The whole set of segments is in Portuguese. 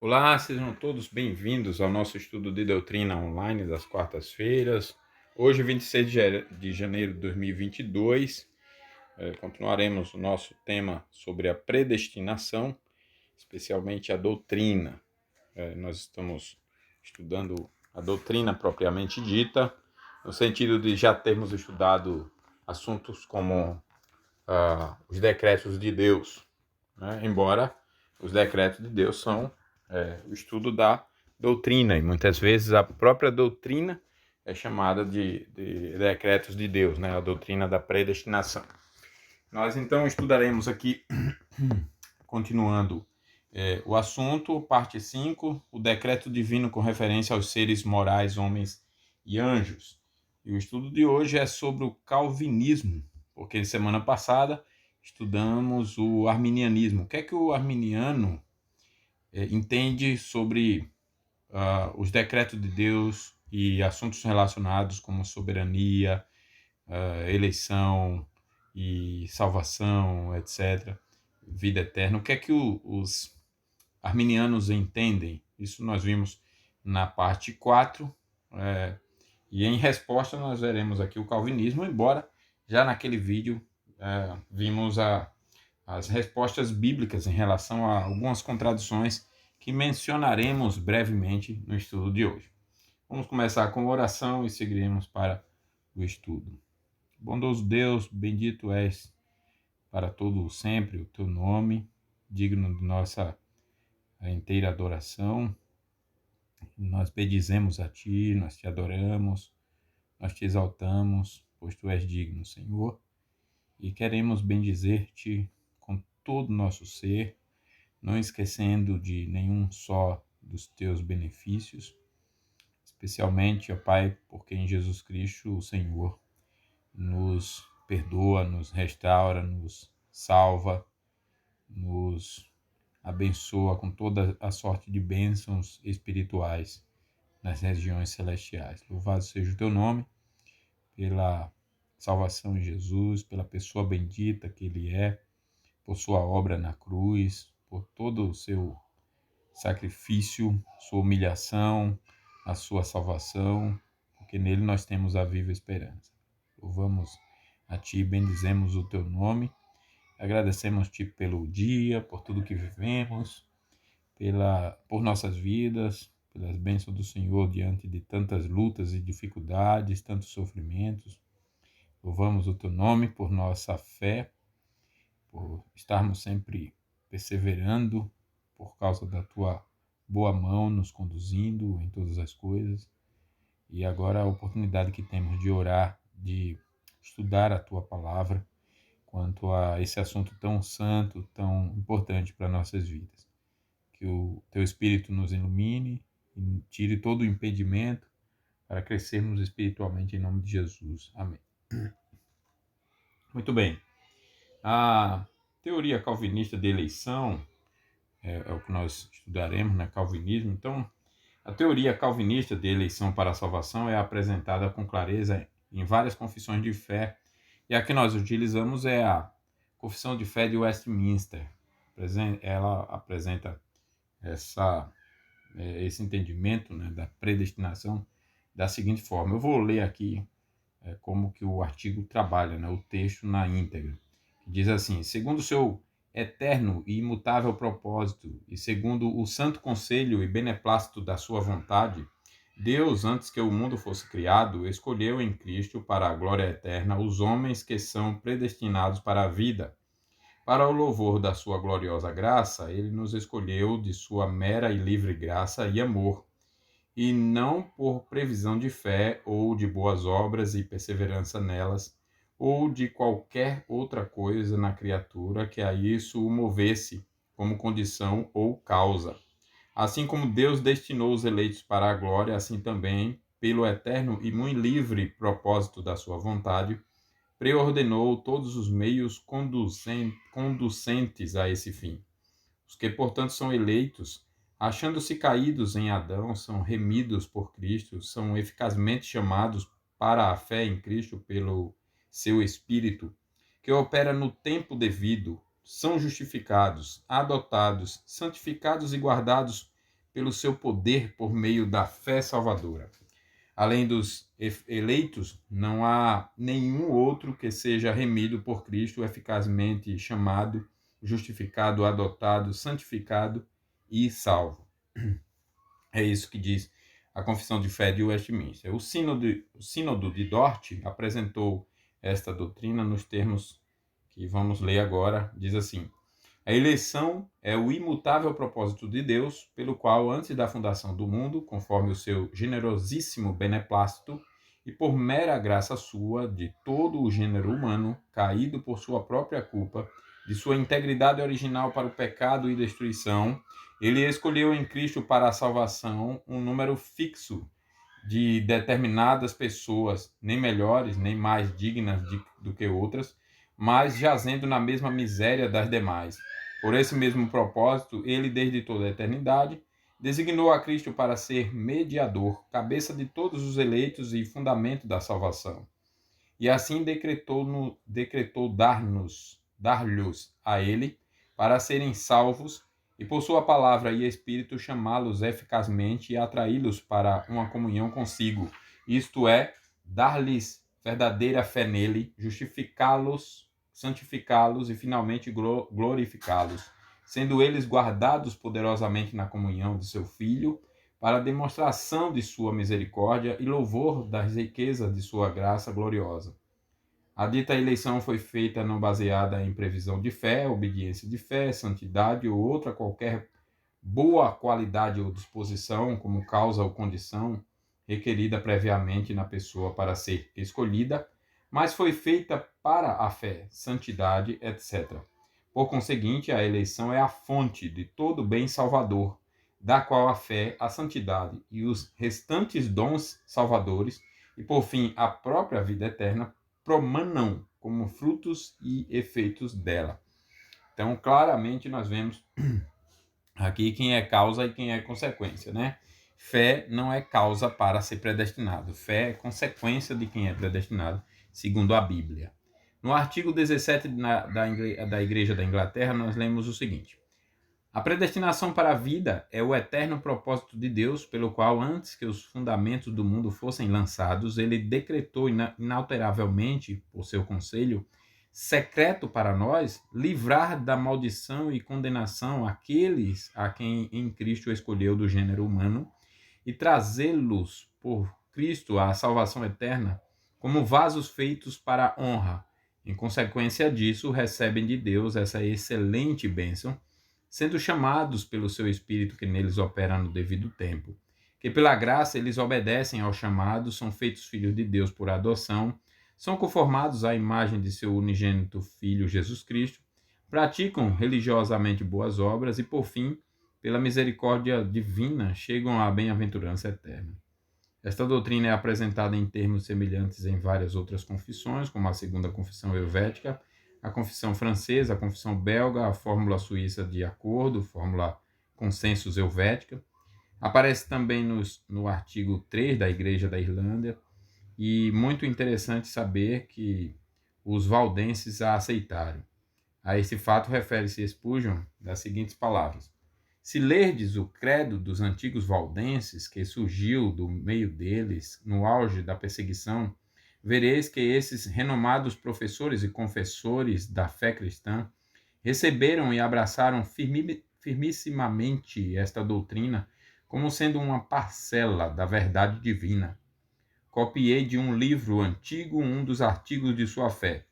Olá, sejam todos bem-vindos ao nosso estudo de doutrina online das quartas-feiras. Hoje, 26 de janeiro de 2022, continuaremos o nosso tema sobre a predestinação, especialmente a doutrina. Nós estamos estudando a doutrina propriamente dita, no sentido de já termos estudado assuntos como os decretos de Deus, né? Embora os decretos de Deus são o estudo da doutrina, e muitas vezes a própria doutrina é chamada de decretos de Deus, né? A doutrina da predestinação. Nós então estudaremos aqui, continuando o assunto, parte 5, o decreto divino com referência aos seres morais, homens e anjos. E o estudo de hoje é sobre o calvinismo, porque semana passada estudamos o arminianismo. O que é que o arminiano entende sobre os decretos de Deus e assuntos relacionados como soberania, eleição e salvação, etc., vida eterna? O que é que os arminianos entendem? Isso nós vimos na parte 4, e em resposta nós veremos aqui o calvinismo, embora já naquele vídeo vimos as respostas bíblicas em relação a algumas contradições que mencionaremos brevemente no estudo de hoje. Vamos começar com oração e seguiremos para o estudo. Bondoso Deus, bendito és para todo sempre o teu nome, digno de nossa inteira adoração. Nós bendizemos a ti, nós te adoramos, nós te exaltamos, pois tu és digno, Senhor, e queremos bendizer-te com todo o nosso ser, não esquecendo de nenhum só dos teus benefícios, especialmente, ó Pai, porque em Jesus Cristo o Senhor nos perdoa, nos restaura, nos salva, nos abençoa com toda a sorte de bênçãos espirituais nas regiões celestiais. Louvado seja o teu nome pela salvação em Jesus, pela pessoa bendita que ele é, por sua obra na cruz, por todo o seu sacrifício, sua humilhação, a sua salvação, porque nele nós temos a viva esperança. Louvamos a ti, bendizemos o teu nome, agradecemos-te pelo dia, por tudo que vivemos, por nossas vidas, pelas bênçãos do Senhor diante de tantas lutas e dificuldades, tantos sofrimentos. Louvamos o teu nome por nossa fé, por estarmos sempre perseverando por causa da tua boa mão nos conduzindo em todas as coisas. E agora a oportunidade que temos de orar, de estudar a tua palavra quanto a esse assunto tão santo, tão importante para nossas vidas. Que o teu Espírito nos ilumine e tire todo o impedimento para crescermos espiritualmente em nome de Jesus. Amém. Muito bem. A teoria calvinista de eleição é o que nós estudaremos, né? Calvinismo. Então, a teoria calvinista de eleição para a salvação é apresentada com clareza em várias confissões de fé, e a que nós utilizamos é a Confissão de Fé de Westminster. Ela apresenta esse entendimento, né, da predestinação da seguinte forma. Eu vou ler aqui como que o artigo trabalha, né, o texto na íntegra. Diz assim: segundo o seu eterno e imutável propósito e segundo o santo conselho e beneplácito da sua vontade, Deus, antes que o mundo fosse criado, escolheu em Cristo para a glória eterna os homens que são predestinados para a vida. Para o louvor da sua gloriosa graça, ele nos escolheu de sua mera e livre graça e amor, e não por previsão de fé ou de boas obras e perseverança nelas, ou de qualquer outra coisa na criatura que a isso o movesse como condição ou causa. Assim como Deus destinou os eleitos para a glória, assim também, pelo eterno e muito livre propósito da sua vontade, preordenou todos os meios conducentes a esse fim. Os que, portanto, são eleitos, achando-se caídos em Adão, são remidos por Cristo, são eficazmente chamados para a fé em Cristo pelo seu Espírito, que opera no tempo devido, são justificados, adotados, santificados e guardados pelo seu poder por meio da fé salvadora. Além dos eleitos, não há nenhum outro que seja remido por Cristo, eficazmente chamado, justificado, adotado, santificado e salvo. É isso que diz a Confissão de Fé de Westminster. O Sínodo de Dort apresentou esta doutrina nos termos que vamos ler agora. Diz assim: a eleição é o imutável propósito de Deus, pelo qual, antes da fundação do mundo, conforme o seu generosíssimo beneplácito, e por mera graça sua, de todo o gênero humano, caído por sua própria culpa, de sua integridade original para o pecado e destruição, ele escolheu em Cristo para a salvação um número fixo de determinadas pessoas, nem melhores, nem mais dignas do que outras, mas jazendo na mesma miséria das demais. Por esse mesmo propósito, ele, desde toda a eternidade, designou a Cristo para ser mediador, cabeça de todos os eleitos e fundamento da salvação. E assim decretou dar-lhes a ele, para serem salvos, e por sua palavra e espírito chamá-los eficazmente e atraí-los para uma comunhão consigo, isto é, dar-lhes verdadeira fé nele, justificá-los, santificá-los e finalmente glorificá-los, sendo eles guardados poderosamente na comunhão de seu Filho, para demonstração de sua misericórdia e louvor das riquezas de sua graça gloriosa. A dita eleição foi feita não baseada em previsão de fé, obediência de fé, santidade ou outra qualquer boa qualidade ou disposição, como causa ou condição requerida previamente na pessoa para ser escolhida, mas foi feita para a fé, santidade, etc. Por conseguinte, a eleição é a fonte de todo bem salvador, da qual a fé, a santidade e os restantes dons salvadores, e por fim a própria vida eterna, promanam como frutos e efeitos dela. Então, claramente, nós vemos aqui quem é causa e quem é consequência, né? Fé não é causa para ser predestinado. Fé é consequência de quem é predestinado, segundo a Bíblia. No artigo 17 da Igreja da Inglaterra, nós lemos o seguinte: a predestinação para a vida é o eterno propósito de Deus, pelo qual, antes que os fundamentos do mundo fossem lançados, ele decretou inalteravelmente, por seu conselho secreto para nós, livrar da maldição e condenação aqueles a quem em Cristo escolheu do gênero humano e trazê-los por Cristo à salvação eterna como vasos feitos para a honra. Em consequência disso, recebem de Deus essa excelente bênção, sendo chamados pelo seu Espírito que neles opera no devido tempo, que pela graça eles obedecem ao chamado, são feitos filhos de Deus por adoção, são conformados à imagem de seu unigênito Filho Jesus Cristo, praticam religiosamente boas obras e, por fim, pela misericórdia divina, chegam à bem-aventurança eterna. Esta doutrina é apresentada em termos semelhantes em várias outras confissões, como a Segunda Confissão Helvética, a Confissão Francesa, a Confissão Belga, a Fórmula Suíça de Acordo, Fórmula Consensus Helvética. Aparece também no artigo 3 da Igreja da Irlanda, e muito interessante saber que os valdenses a aceitaram. A esse fato refere-se Spurgeon das seguintes palavras: se lerdes o credo dos antigos valdenses, que surgiu do meio deles no auge da perseguição, vereis que esses renomados professores e confessores da fé cristã receberam e abraçaram firmissimamente esta doutrina como sendo uma parcela da verdade divina. Copiei de um livro antigo um dos artigos de sua fé,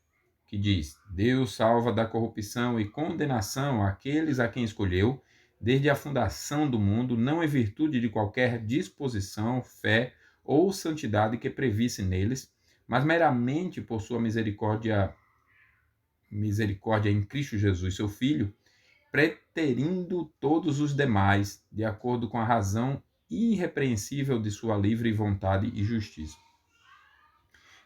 que diz: Deus salva da corrupção e condenação aqueles a quem escolheu, desde a fundação do mundo, não em virtude de qualquer disposição, fé ou santidade que previsse neles, mas meramente por sua misericórdia em Cristo Jesus, seu Filho, preterindo todos os demais, de acordo com a razão irrepreensível de sua livre vontade e justiça.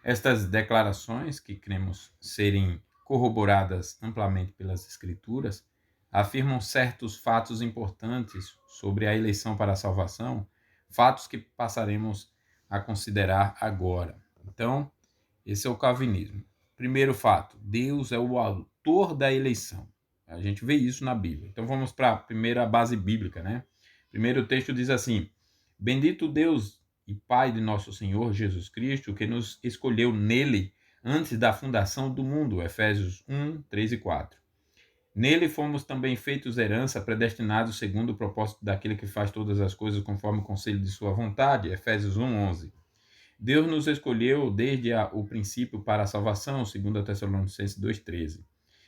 Estas declarações, que cremos serem corroboradas amplamente pelas Escrituras, afirmam certos fatos importantes sobre a eleição para a salvação, fatos que passaremos a considerar agora. Então, esse é o calvinismo. Primeiro fato: Deus é o autor da eleição. A gente vê isso na Bíblia. Então vamos para a primeira base bíblica, né? Primeiro texto diz assim: Bendito Deus e Pai de nosso Senhor Jesus Cristo, que nos escolheu nele antes da fundação do mundo. Efésios 1, 3 e 4. Nele fomos também feitos herança, predestinados segundo o propósito daquele que faz todas as coisas conforme o conselho de sua vontade. Efésios 1, 11. Deus nos escolheu desde o princípio para a salvação, segundo Tessalonicenses 2,13.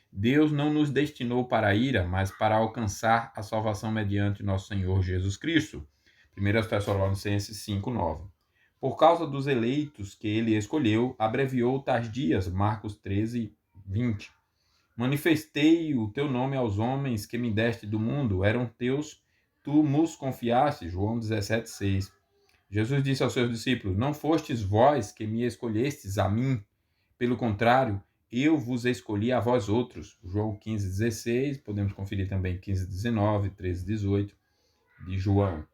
Deus não nos destinou para a ira, mas para alcançar a salvação mediante nosso Senhor Jesus Cristo. 1 Tessalonicenses 5,9. Por causa dos eleitos que ele escolheu, abreviou tais dias, Marcos 13, 20. Manifestei o teu nome aos homens que me deste do mundo, eram teus, tu nos confiaste, João 17, 6. Jesus disse aos seus discípulos: Não fostes vós que me escolhestes a mim, pelo contrário, eu vos escolhi a vós outros. João 15, 16, podemos conferir também 15, 19, 13, 18 de João.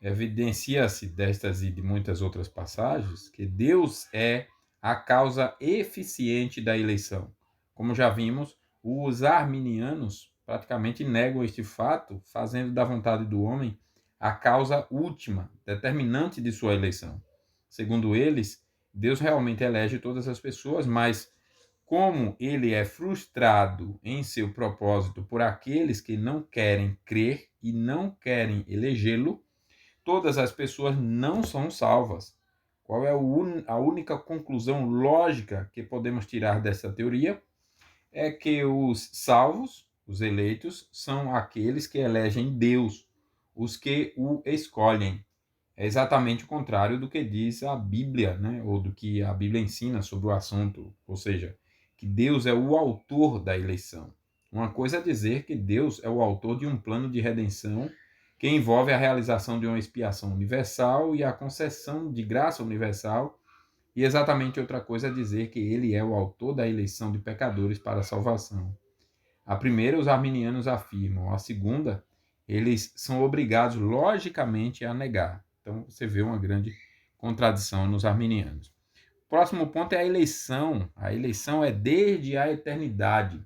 Evidencia-se destas e de muitas outras passagens que Deus é a causa eficiente da eleição. Como já vimos, os arminianos praticamente negam este fato, fazendo da vontade do homem a causa última, determinante de sua eleição. Segundo eles, Deus realmente elege todas as pessoas, mas como ele é frustrado em seu propósito por aqueles que não querem crer e não querem elegê-lo, todas as pessoas não são salvas. Qual é a única conclusão lógica que podemos tirar dessa teoria? É que os salvos, os eleitos, são aqueles que elegem Deus, os que o escolhem. É exatamente o contrário do que diz a Bíblia, né? Ou do que a Bíblia ensina sobre o assunto, ou seja, que Deus é o autor da eleição. Uma coisa é dizer que Deus é o autor de um plano de redenção que envolve a realização de uma expiação universal e a concessão de graça universal, e exatamente outra coisa é dizer que ele é o autor da eleição de pecadores para a salvação. A primeira, os arminianos afirmam; a segunda, eles são obrigados logicamente a negar. Então, você vê uma grande contradição nos arminianos. O próximo ponto é a eleição. A eleição é desde a eternidade.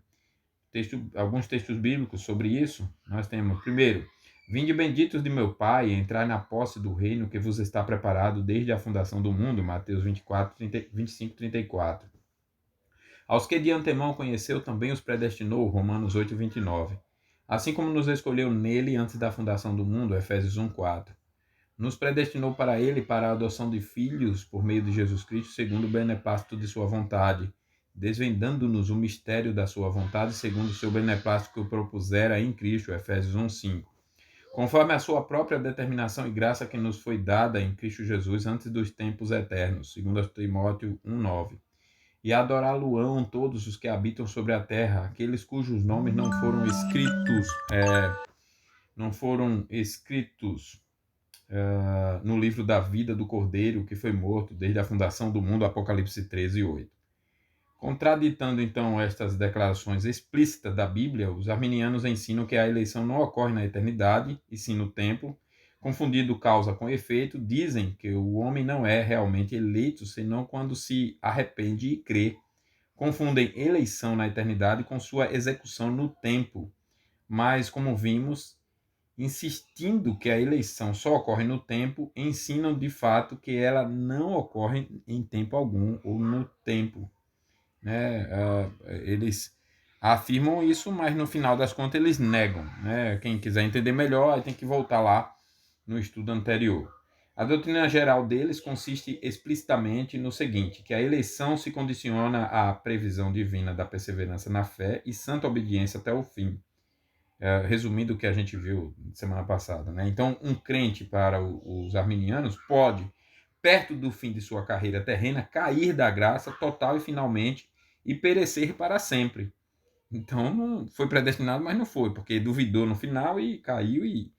Alguns textos bíblicos sobre isso. Nós temos, primeiro, vinde benditos de meu Pai, entrai na posse do reino que vos está preparado desde a fundação do mundo. Mateus 24, 25, 34. Aos que de antemão conheceu, também os predestinou, Romanos 8, 29. Assim como nos escolheu nele antes da fundação do mundo, Efésios 1, 4. Nos predestinou para ele, para a adoção de filhos, por meio de Jesus Cristo, segundo o beneplácito de sua vontade, desvendando-nos o mistério da sua vontade, segundo o seu beneplácito que o propusera em Cristo, Efésios 1, 5. Conforme a sua própria determinação e graça que nos foi dada em Cristo Jesus antes dos tempos eternos, segundo Timóteo 1, 9. E adorá-lo-ão todos os que habitam sobre a terra, aqueles cujos nomes não foram escritos no livro da vida do Cordeiro, que foi morto desde a fundação do mundo, Apocalipse 13, 8. Contraditando, então, estas declarações explícitas da Bíblia, os arminianos ensinam que a eleição não ocorre na eternidade, e sim no tempo. Confundindo causa com efeito, dizem que o homem não é realmente eleito senão quando se arrepende e crê. Confundem eleição na eternidade com sua execução no tempo. Mas, como vimos, insistindo que a eleição só ocorre no tempo, ensinam de fato que ela não ocorre em tempo algum ou no tempo. Né? Eles afirmam isso, mas no final das contas eles negam. Né? Quem quiser entender melhor, tem que voltar lá no estudo anterior. A doutrina geral deles consiste explicitamente no seguinte, que a eleição se condiciona à previsão divina da perseverança na fé e santa obediência até o fim. Resumindo o que a gente viu semana passada. Né? Então, um crente, para os arminianos, pode, perto do fim de sua carreira terrena, cair da graça total e finalmente e perecer para sempre. Então, não foi predestinado, mas não foi, porque duvidou no final e caiu e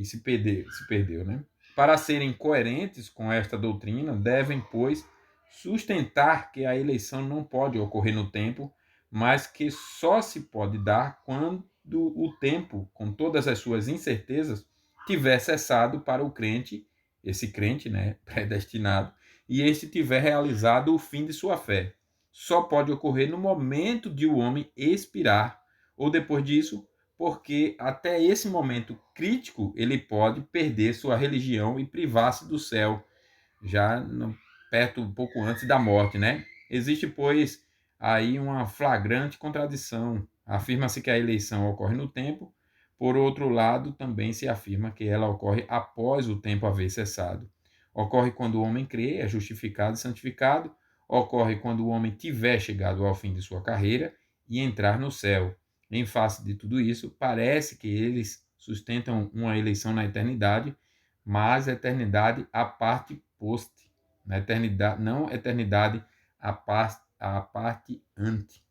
se perdeu, né? Para serem coerentes com esta doutrina, devem, pois, sustentar que a eleição não pode ocorrer no tempo, mas que só se pode dar quando o tempo, com todas as suas incertezas, tiver cessado para o crente, esse crente, né, predestinado, e este tiver realizado o fim de sua fé. Só pode ocorrer no momento de o homem expirar, ou depois disso, porque até esse momento crítico ele pode perder sua religião e privar-se do céu, já perto, um pouco antes da morte, né? Existe, pois, aí uma flagrante contradição. Afirma-se que a eleição ocorre no tempo, por outro lado, também se afirma que ela ocorre após o tempo haver cessado. Ocorre quando o homem crê, é justificado e santificado, ocorre quando o homem tiver chegado ao fim de sua carreira e entrar no céu. Em face de tudo isso, parece que eles sustentam uma eleição na eternidade, mas eternidade à parte post, na eternidade, não eternidade à parte ante.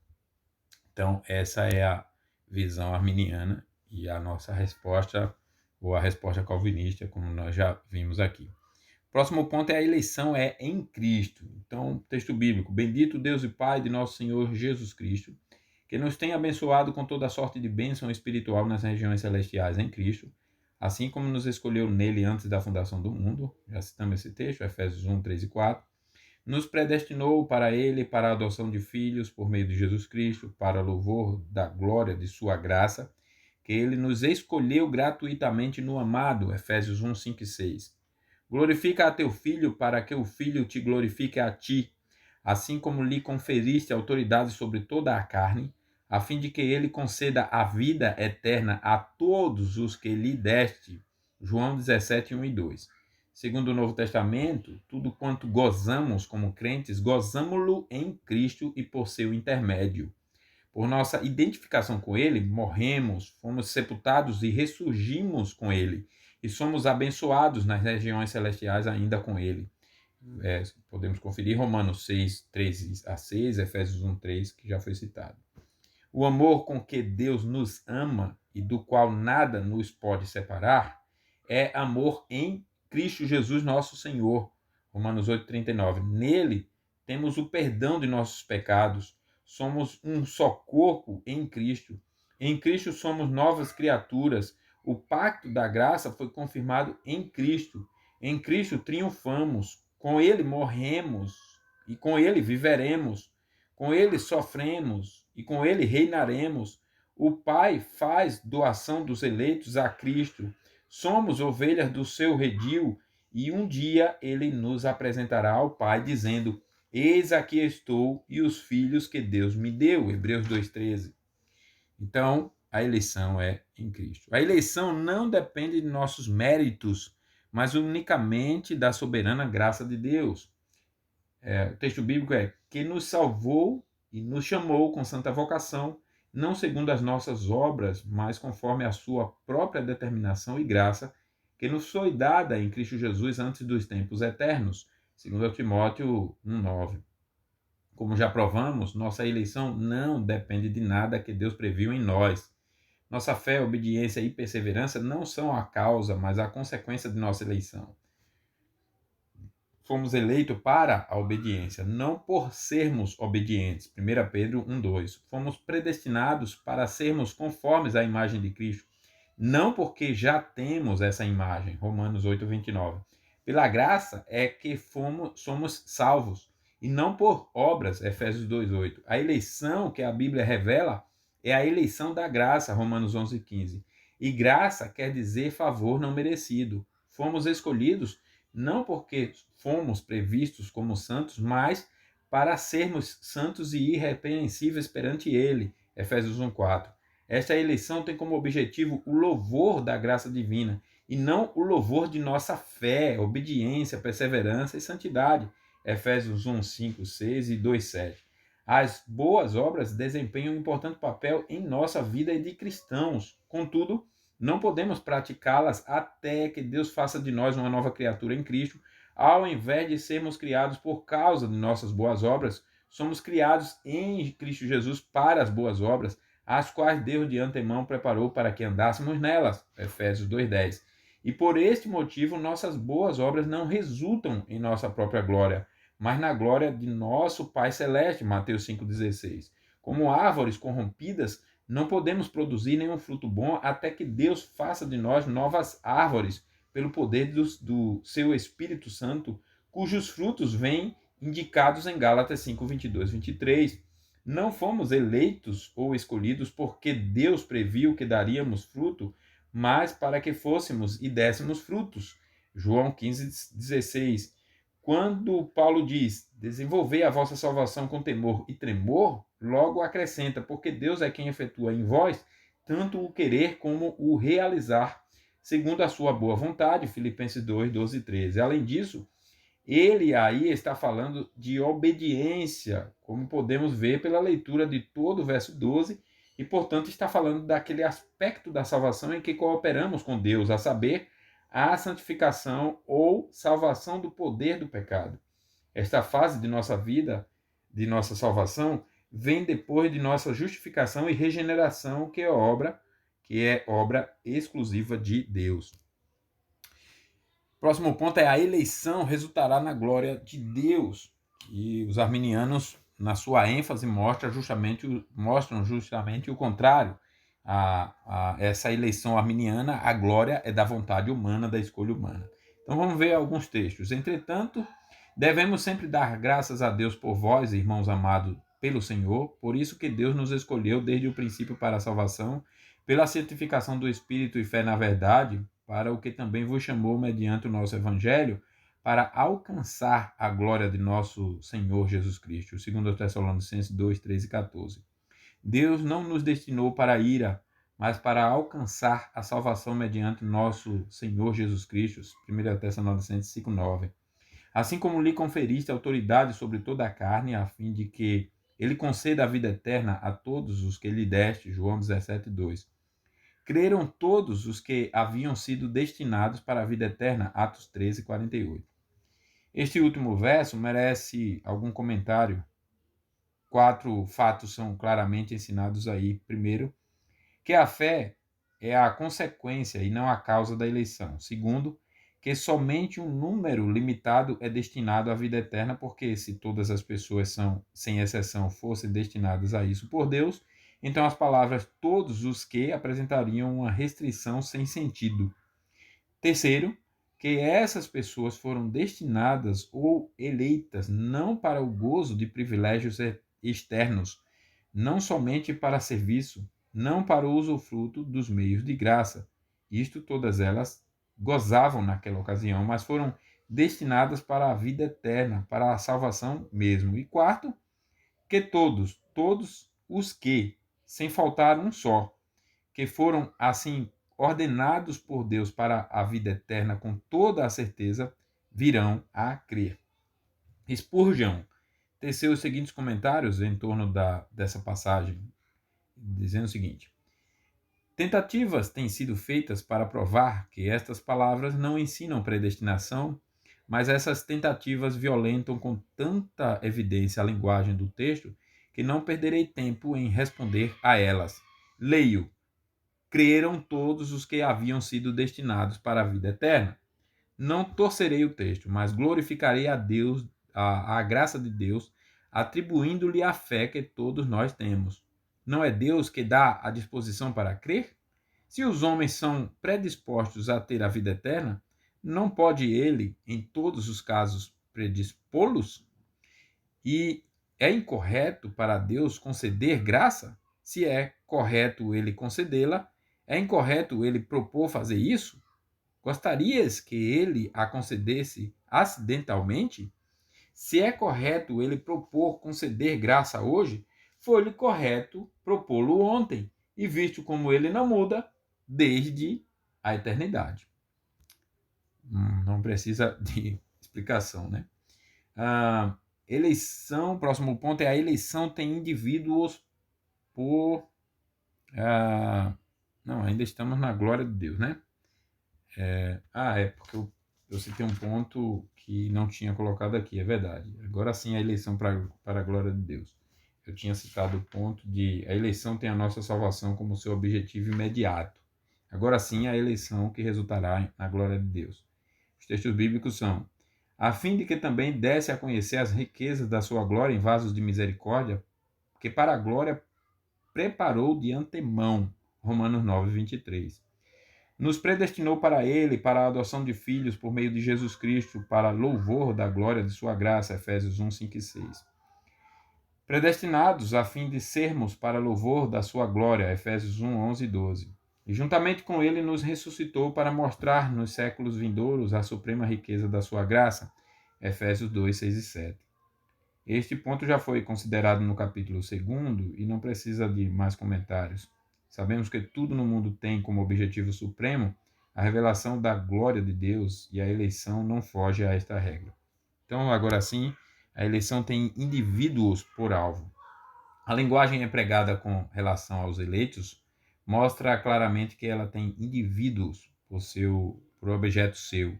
Então, essa é a visão arminiana e a nossa resposta, ou a resposta calvinista, como nós já vimos aqui. Próximo ponto é a eleição é em Cristo. Então, texto bíblico: bendito Deus e Pai de nosso Senhor Jesus Cristo, que nos tem abençoado com toda sorte de bênção espiritual nas regiões celestiais em Cristo, assim como nos escolheu nele antes da fundação do mundo. Já citamos esse texto, Efésios 1, 3 e 4. Nos predestinou para ele, para a adoção de filhos por meio de Jesus Cristo, para louvor da glória de sua graça, que ele nos escolheu gratuitamente no amado. Efésios 1, 5 e 6. Glorifica a teu filho, para que o filho te glorifique a ti, assim como lhe conferiste autoridade sobre toda a carne, a fim de que ele conceda a vida eterna a todos os que lhe deste. João 17, 1 e 2. Segundo o Novo Testamento, tudo quanto gozamos como crentes, gozamo-lo em Cristo e por seu intermédio. Por nossa identificação com ele, morremos, fomos sepultados e ressurgimos com ele, e somos abençoados nas regiões celestiais ainda com ele. Podemos conferir Romanos 6, 3 a 6, Efésios 1, 3, que já foi citado. O amor com que Deus nos ama e do qual nada nos pode separar é amor em Cristo Jesus nosso Senhor. Romanos 8, 39. Nele temos o perdão de nossos pecados. Somos um só corpo em Cristo. Em Cristo somos novas criaturas. O pacto da graça foi confirmado em Cristo. Em Cristo triunfamos. Com ele morremos e com ele viveremos. Com ele sofremos e com ele reinaremos. O Pai faz doação dos eleitos a Cristo. Somos ovelhas do seu redil e um dia ele nos apresentará ao Pai dizendo: eis aqui estou e os filhos que Deus me deu. Hebreus 2,13. Então, a eleição é em Cristo. A eleição não depende de nossos méritos, mas unicamente da soberana graça de Deus. O texto bíblico é que nos salvou e nos chamou com santa vocação, não segundo as nossas obras, mas conforme a sua própria determinação e graça, que nos foi dada em Cristo Jesus antes dos tempos eternos, segundo Timóteo 1,9. Como já provamos, nossa eleição não depende de nada que Deus previu em nós. Nossa fé, obediência e perseverança não são a causa, mas a consequência de nossa eleição. Fomos eleitos para a obediência, não por sermos obedientes. 1 Pedro 1,2. Fomos predestinados para sermos conformes à imagem de Cristo, não porque já temos essa imagem. Romanos 8,29. Pela graça é que somos salvos, e não por obras. Efésios 2,8. A eleição que a Bíblia revela é a eleição da graça. Romanos 11,15. E graça quer dizer favor não merecido. Fomos escolhidos não porque fomos previstos como santos, mas para sermos santos e irrepreensíveis perante ele. Efésios 1,4. Esta eleição tem como objetivo o louvor da graça divina e não o louvor de nossa fé, obediência, perseverança e santidade. Efésios 1, 5, 6 e 2, 7. As boas obras desempenham um importante papel em nossa vida de cristãos. Contudo, não podemos praticá-las até que Deus faça de nós uma nova criatura em Cristo. Ao invés de sermos criados por causa de nossas boas obras, somos criados em Cristo Jesus para as boas obras, as quais Deus de antemão preparou para que andássemos nelas. Efésios 2,10. E por este motivo, nossas boas obras não resultam em nossa própria glória, mas na glória de nosso Pai Celeste. Mateus 5,16. Como árvores corrompidas, não podemos produzir nenhum fruto bom até que Deus faça de nós novas árvores, pelo poder do seu Espírito Santo, cujos frutos vêm indicados em Gálatas 5, 22, 23. Não fomos eleitos ou escolhidos porque Deus previu que daríamos fruto, mas para que fôssemos e dessemos frutos. João 15:16. Quando Paulo diz: desenvolvei a vossa salvação com temor e tremor, logo acrescenta: porque Deus é quem efetua em vós tanto o querer como o realizar, segundo a sua boa vontade. Filipenses 2:12 e 13. Além disso, ele aí está falando de obediência, como podemos ver pela leitura de todo o verso 12, e, portanto, está falando daquele aspecto da salvação em que cooperamos com Deus, a saber, a santificação ou salvação do poder do pecado. Esta fase de nossa vida, de nossa salvação, vem depois de nossa justificação e regeneração, que é obra exclusiva de Deus. Próximo ponto é: a eleição resultará na glória de Deus. E os arminianos, na sua ênfase, mostram justamente o contrário. Essa eleição arminiana, a glória é da vontade humana, da escolha humana. Então vamos ver alguns textos. Entretanto, devemos sempre dar graças a Deus por vós, irmãos amados pelo Senhor, por isso que Deus nos escolheu desde o princípio para a salvação, pela santificação do Espírito e fé na verdade, para o que também vos chamou mediante o nosso Evangelho, para alcançar a glória de nosso Senhor Jesus Cristo. 2 Tessalonicenses 2, 13 e 14. Deus não nos destinou para a ira, mas para alcançar a salvação mediante nosso Senhor Jesus Cristo. 1 Tessalonicenses 5, 9. Assim como lhe conferiste autoridade sobre toda a carne, a fim de que ele conceda a vida eterna a todos os que lhe deste. João 17, 2. Creram todos os que haviam sido destinados para a vida eterna. Atos 13, 48. Este último verso merece algum comentário. 4 fatos são claramente ensinados aí. Primeiro, que a fé é a consequência e não a causa da eleição. Segundo, que somente um número limitado é destinado à vida eterna, porque se todas as pessoas são, sem exceção, fossem destinadas a isso por Deus, então as palavras todos os que apresentariam uma restrição sem sentido. Terceiro, que essas pessoas foram destinadas ou eleitas não para o gozo de privilégios externos, não somente para serviço, não para o usufruto dos meios de graça. Isto todas elas gozavam naquela ocasião, mas foram destinadas para a vida eterna, para a salvação mesmo. E quarto, que todos os que, sem faltar um só, que foram assim ordenados por Deus para a vida eterna com toda a certeza, virão a crer. Spurgeon teceu os seguintes comentários em torno dessa passagem, dizendo o seguinte: tentativas têm sido feitas para provar que estas palavras não ensinam predestinação, mas essas tentativas violentam com tanta evidência a linguagem do texto que não perderei tempo em responder a elas. Leio: creram todos os que haviam sido destinados para a vida eterna. Não torcerei o texto, mas glorificarei a Deus, a graça de Deus, atribuindo-lhe a fé que todos nós temos. Não é Deus que dá a disposição para crer? Se os homens são predispostos a ter a vida eterna, não pode ele, em todos os casos, predispô-los? E é incorreto para Deus conceder graça? Se é correto ele concedê-la, é incorreto ele propor fazer isso? Gostarias que ele a concedesse acidentalmente? Se é correto ele propor conceder graça hoje, foi-lhe correto propô-lo ontem, e visto como ele não muda, desde a eternidade. Não precisa de explicação, né? Eleição, próximo ponto é: a eleição tem indivíduos por... não, ainda estamos na glória de Deus, né? Porque eu citei um ponto que não tinha colocado aqui, é verdade. Agora sim, a eleição para a glória de Deus. Eu tinha citado o ponto de: a eleição tem a nossa salvação como seu objetivo imediato. Agora sim, a eleição que resultará na glória de Deus. Os textos bíblicos são: a fim de que também desse a conhecer as riquezas da sua glória em vasos de misericórdia, que para a glória preparou de antemão. Romanos 9, 23. Nos predestinou para ele, para a adoção de filhos por meio de Jesus Cristo, para louvor da glória de sua graça. Efésios 1, 5 e 6. predestinados a fim de sermos para louvor da sua glória, Efésios 1, 11 e 12. E juntamente com ele nos ressuscitou para mostrar nos séculos vindouros a suprema riqueza da sua graça, Efésios 2, 6 e 7. Este ponto já foi considerado no capítulo 2 e não precisa de mais comentários. Sabemos que tudo no mundo tem como objetivo supremo a revelação da glória de Deus e a eleição não foge a esta regra. Então, agora sim, a eleição tem indivíduos por alvo. A linguagem empregada com relação aos eleitos mostra claramente que ela tem indivíduos por objeto seu.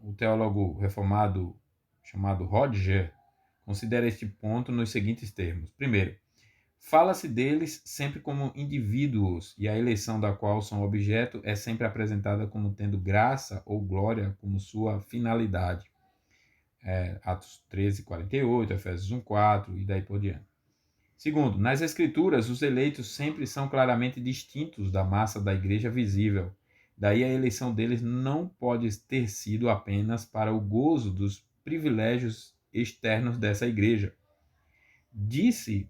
O teólogo reformado chamado Rodger considera este ponto nos seguintes termos. Primeiro, fala-se deles sempre como indivíduos, e a eleição da qual são objeto é sempre apresentada como tendo graça ou glória como sua finalidade. Atos 13, 48, Efésios 1, 4 e daí por diante. Segundo, nas Escrituras, os eleitos sempre são claramente distintos da massa da igreja visível. Daí a eleição deles não pode ter sido apenas para o gozo dos privilégios externos dessa igreja.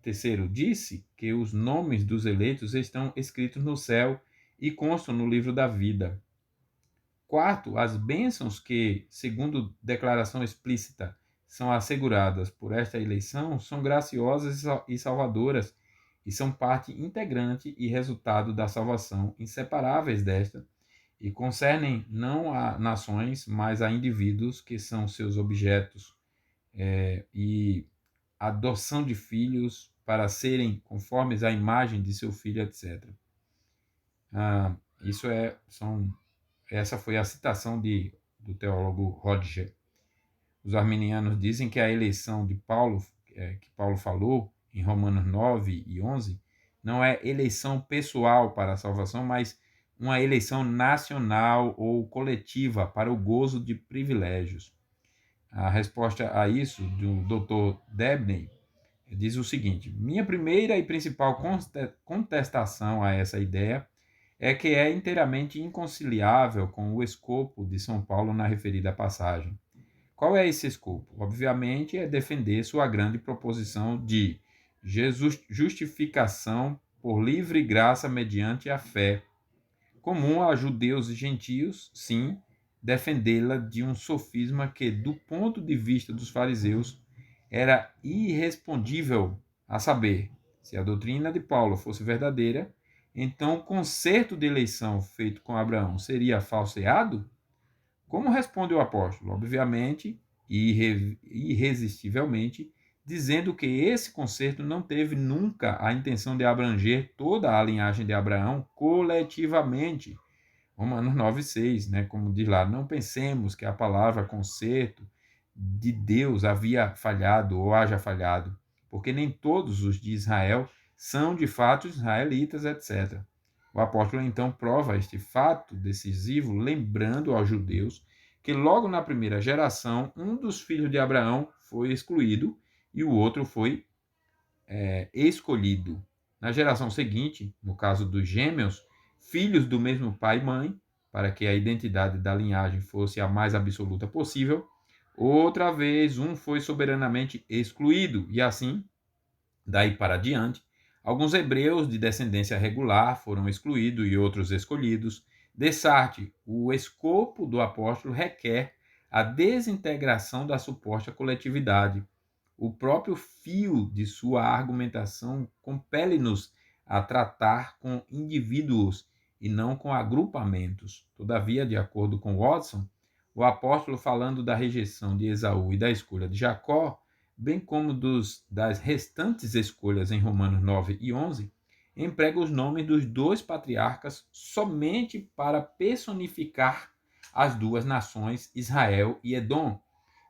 Terceiro, disse que os nomes dos eleitos estão escritos no céu e constam no livro da vida. Quarto, as bênçãos que, segundo declaração explícita, são asseguradas por esta eleição são graciosas e salvadoras e são parte integrante e resultado da salvação, inseparáveis desta, e concernem não a nações, mas a indivíduos que são seus objetos, e adoção de filhos para serem conformes à imagem de seu filho, etc. Essa foi a citação do teólogo Rodger. Os arminianos dizem que a eleição de Paulo, que Paulo falou em Romanos 9 e 11, não é eleição pessoal para a salvação, mas uma eleição nacional ou coletiva para o gozo de privilégios. A resposta a isso, do Dr. Debney, diz o seguinte: minha primeira e principal contestação a essa ideia é que é inteiramente inconciliável com o escopo de São Paulo na referida passagem. Qual é esse escopo? Obviamente, é defender sua grande proposição de justificação por livre graça mediante a fé, comum a judeus e gentios, sim, defendê-la de um sofisma que, do ponto de vista dos fariseus, era irrespondível, a saber, se a doutrina de Paulo fosse verdadeira, então o concerto de eleição feito com Abraão seria falseado? Como responde o apóstolo? Obviamente e irresistivelmente, dizendo que esse concerto não teve nunca a intenção de abranger toda a linhagem de Abraão coletivamente. Romanos 9,6, né? Como diz lá, não pensemos que a palavra concerto de Deus havia falhado ou haja falhado, porque nem todos os de Israel são de fato israelitas, etc. O apóstolo então prova este fato decisivo, lembrando aos judeus que logo na primeira geração um dos filhos de Abraão foi excluído e o outro foi escolhido. Na geração seguinte, no caso dos gêmeos, filhos do mesmo pai e mãe, para que a identidade da linhagem fosse a mais absoluta possível, outra vez um foi soberanamente excluído, e assim, daí para diante, alguns hebreus de descendência regular foram excluídos e outros escolhidos. Dessarte, o escopo do apóstolo requer a desintegração da suposta coletividade. O próprio fio de sua argumentação compele-nos a tratar com indivíduos e não com agrupamentos. Todavia, de acordo com Watson, o apóstolo, falando da rejeição de Esaú e da escolha de Jacó, bem como das restantes escolhas em Romanos 9 e 11, emprega os nomes dos dois patriarcas somente para personificar as duas nações, Israel e Edom.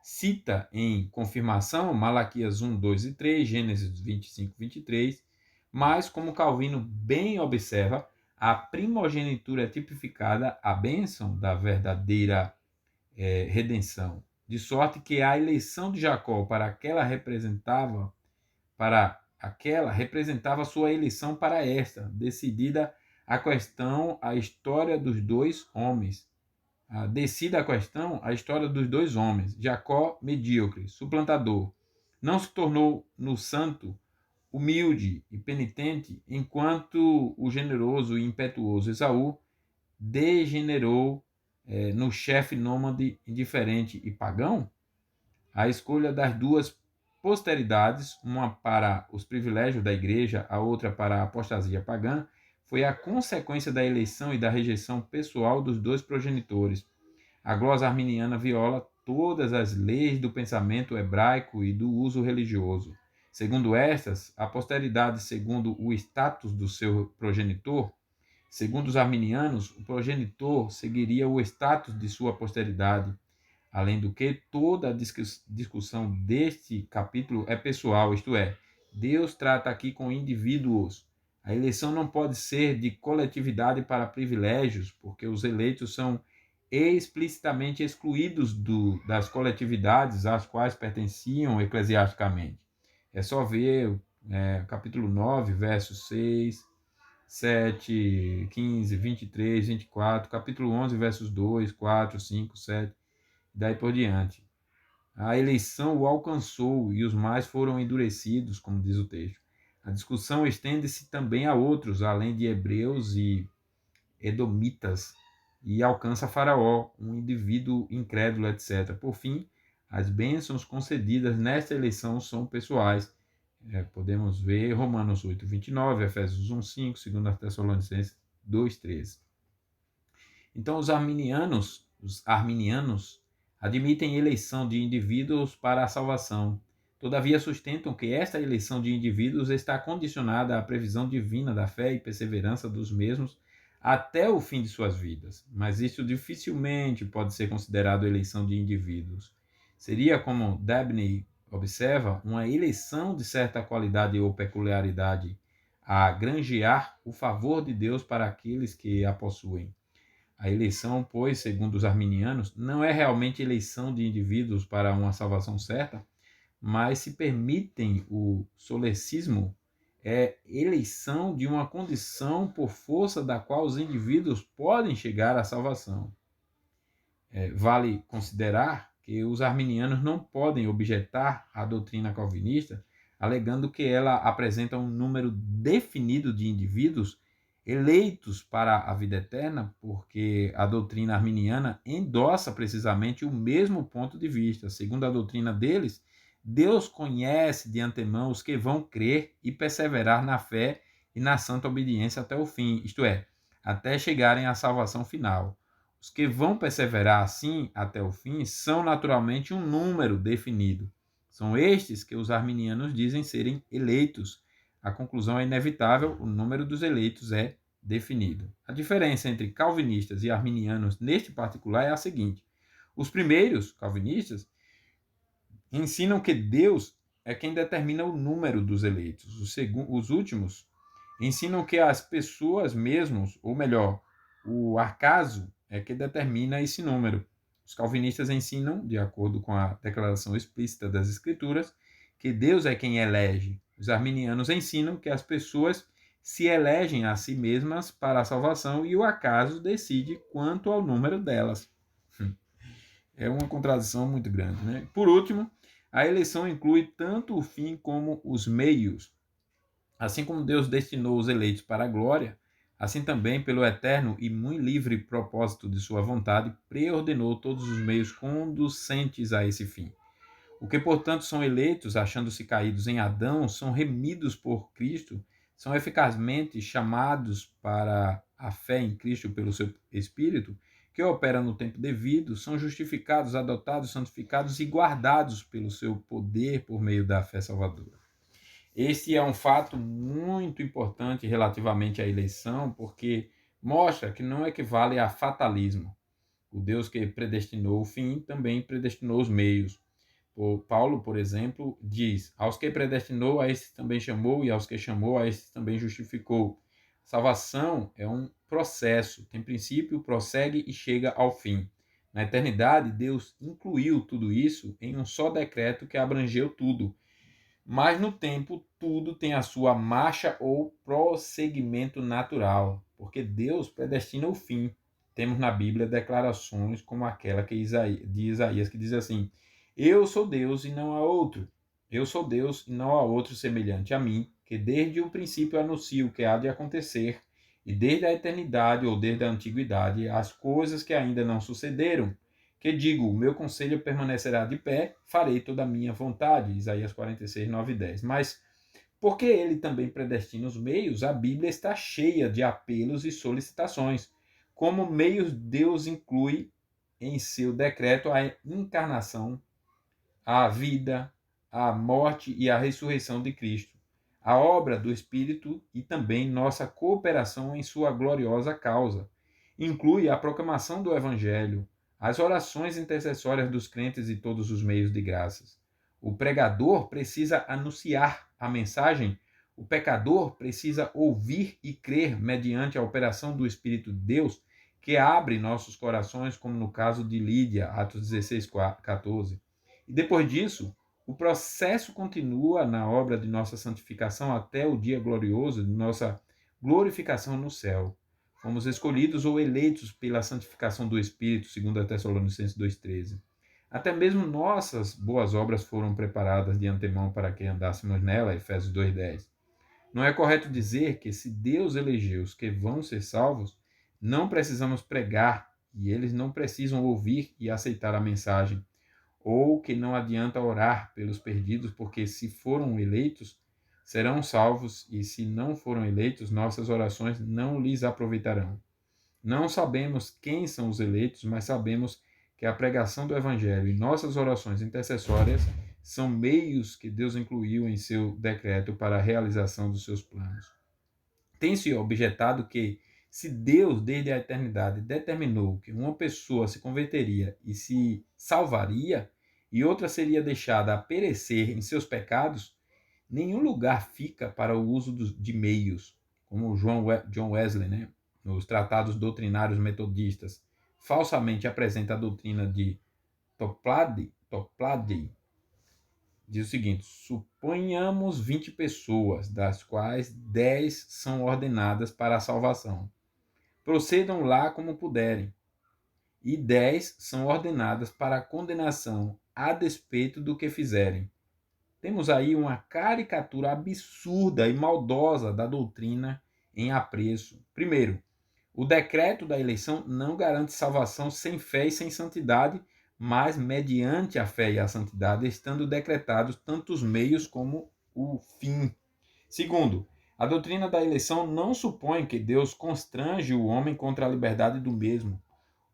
Cita em confirmação Malaquias 1, 2 e 3, Gênesis 25, 23, mas, como Calvino bem observa, a primogenitura é tipificada a bênção da verdadeira redenção, de sorte que a eleição de Jacó representava sua eleição para esta, decidida a questão, a história dos dois homens. Decida a questão, a história dos dois homens. Jacó, medíocre, suplantador. Não se tornou no santo humilde e penitente, enquanto o generoso e impetuoso Esaú degenerou no chefe nômade, indiferente e pagão? A escolha das duas posteridades, uma para os privilégios da igreja, a outra para a apostasia pagã, foi a consequência da eleição e da rejeição pessoal dos dois progenitores. A glosa arminiana viola todas as leis do pensamento hebraico e do uso religioso. Segundo estas, a posteridade, segundo o status do seu progenitor, segundo os arminianos, o progenitor seguiria o status de sua posteridade. Além do que, toda a discussão deste capítulo é pessoal, isto é, Deus trata aqui com indivíduos. A eleição não pode ser de coletividade para privilégios, porque os eleitos são explicitamente excluídos das coletividades às quais pertenciam eclesiasticamente. É só ver capítulo 9, versos 6, 7, 15, 23, 24, capítulo 11, versos 2, 4, 5, 7, daí por diante. A eleição o alcançou e os mais foram endurecidos, como diz o texto. A discussão estende-se também a outros, além de hebreus e edomitas, e alcança Faraó, um indivíduo incrédulo, etc. Por fim, as bênçãos concedidas nesta eleição são pessoais. Podemos ver Romanos 8, 29, Efésios 1, 5, 2 Tessalonicenses 2, 13. Então, os arminianos admitem eleição de indivíduos para a salvação. Todavia, sustentam que esta eleição de indivíduos está condicionada à previsão divina da fé e perseverança dos mesmos até o fim de suas vidas. Mas isso dificilmente pode ser considerado eleição de indivíduos. Seria, como Dabney observa, uma eleição de certa qualidade ou peculiaridade a granjear o favor de Deus para aqueles que a possuem. A eleição, pois, segundo os arminianos, não é realmente eleição de indivíduos para uma salvação certa, mas, se permitem o solecismo, é eleição de uma condição por força da qual os indivíduos podem chegar à salvação. Vale considerar que os arminianos não podem objetar a doutrina calvinista, alegando que ela apresenta um número definido de indivíduos eleitos para a vida eterna, porque a doutrina arminiana endossa precisamente o mesmo ponto de vista. Segundo a doutrina deles, Deus conhece de antemão os que vão crer e perseverar na fé e na santa obediência até o fim, isto é, até chegarem à salvação final. Os que vão perseverar assim até o fim são naturalmente um número definido. São estes que os arminianos dizem serem eleitos. A conclusão é inevitável, o número dos eleitos é definido. A diferença entre calvinistas e arminianos neste particular é a seguinte: os primeiros, calvinistas, ensinam que Deus é quem determina o número dos eleitos. Os últimos ensinam que as pessoas mesmos, ou melhor, o acaso é que determina esse número. Os calvinistas ensinam, de acordo com a declaração explícita das Escrituras, que Deus é quem elege. Os arminianos ensinam que as pessoas se elegem a si mesmas para a salvação e o acaso decide quanto ao número delas. É uma contradição muito grande, né? Por último, a eleição inclui tanto o fim como os meios. Assim como Deus destinou os eleitos para a glória, assim também, pelo eterno e muito livre propósito de sua vontade, preordenou todos os meios conducentes a esse fim. O que, portanto, são eleitos, achando-se caídos em Adão, são remidos por Cristo, são eficazmente chamados para a fé em Cristo pelo seu Espírito, que opera no tempo devido, são justificados, adotados, santificados e guardados pelo seu poder por meio da fé salvadora. Este é um fato muito importante relativamente à eleição, porque mostra que não equivale a fatalismo. O Deus que predestinou o fim também predestinou os meios. Paulo, por exemplo, diz: aos que predestinou, a estes também chamou, e aos que chamou, a estes também justificou. Salvação é um processo, tem princípio, prossegue e chega ao fim. Na eternidade, Deus incluiu tudo isso em um só decreto que abrangeu tudo. Mas no tempo, tudo tem a sua marcha ou prosseguimento natural, porque Deus predestina o fim. Temos na Bíblia declarações como aquela de Isaías, que diz assim: eu sou Deus e não há outro. Eu sou Deus e não há outro semelhante a mim, que desde o princípio anuncio o que há de acontecer, e desde a eternidade ou desde a antiguidade as coisas que ainda não sucederam. Que digo, o meu conselho permanecerá de pé, farei toda a minha vontade. Isaías 46, 9 e 10. Mas porque ele também predestina os meios, a Bíblia está cheia de apelos e solicitações. Como meios, Deus inclui em seu decreto a encarnação, a vida, a morte e a ressurreição de Cristo, a obra do Espírito e também nossa cooperação em sua gloriosa causa. Inclui a proclamação do Evangelho, as orações intercessórias dos crentes e todos os meios de graças. O pregador precisa anunciar a mensagem, o pecador precisa ouvir e crer mediante a operação do Espírito de Deus, que abre nossos corações, como no caso de Lídia, Atos 16, 14. E depois disso, o processo continua na obra de nossa santificação até o dia glorioso de nossa glorificação no céu. Fomos escolhidos ou eleitos pela santificação do Espírito, segundo a Tessalonicenses 2,13. Até mesmo nossas boas obras foram preparadas de antemão para que andássemos nela, Efésios 2,10. Não é correto dizer que se Deus elegeu os que vão ser salvos, não precisamos pregar e eles não precisam ouvir e aceitar a mensagem, ou que não adianta orar pelos perdidos, porque se foram eleitos, serão salvos, e se não foram eleitos, nossas orações não lhes aproveitarão. Não sabemos quem são os eleitos, mas sabemos que a pregação do Evangelho e nossas orações intercessórias são meios que Deus incluiu em seu decreto para a realização dos seus planos. Tem-se objetado que, se Deus, desde a eternidade, determinou que uma pessoa se converteria e se salvaria, e outra seria deixada a perecer em seus pecados, nenhum lugar fica para o uso de meios, como John Wesley, né, nos tratados doutrinários metodistas, falsamente apresenta a doutrina de Toplady, diz o seguinte: suponhamos 20 pessoas, das quais 10 são ordenadas para a salvação. Procedam lá como puderem. E 10 são ordenadas para a condenação, a despeito do que fizerem. Temos aí uma caricatura absurda e maldosa da doutrina em apreço. Primeiro, o decreto da eleição não garante salvação sem fé e sem santidade, mas mediante a fé e a santidade, estando decretados tanto os meios como o fim. Segundo, a doutrina da eleição não supõe que Deus constrange o homem contra a liberdade do mesmo.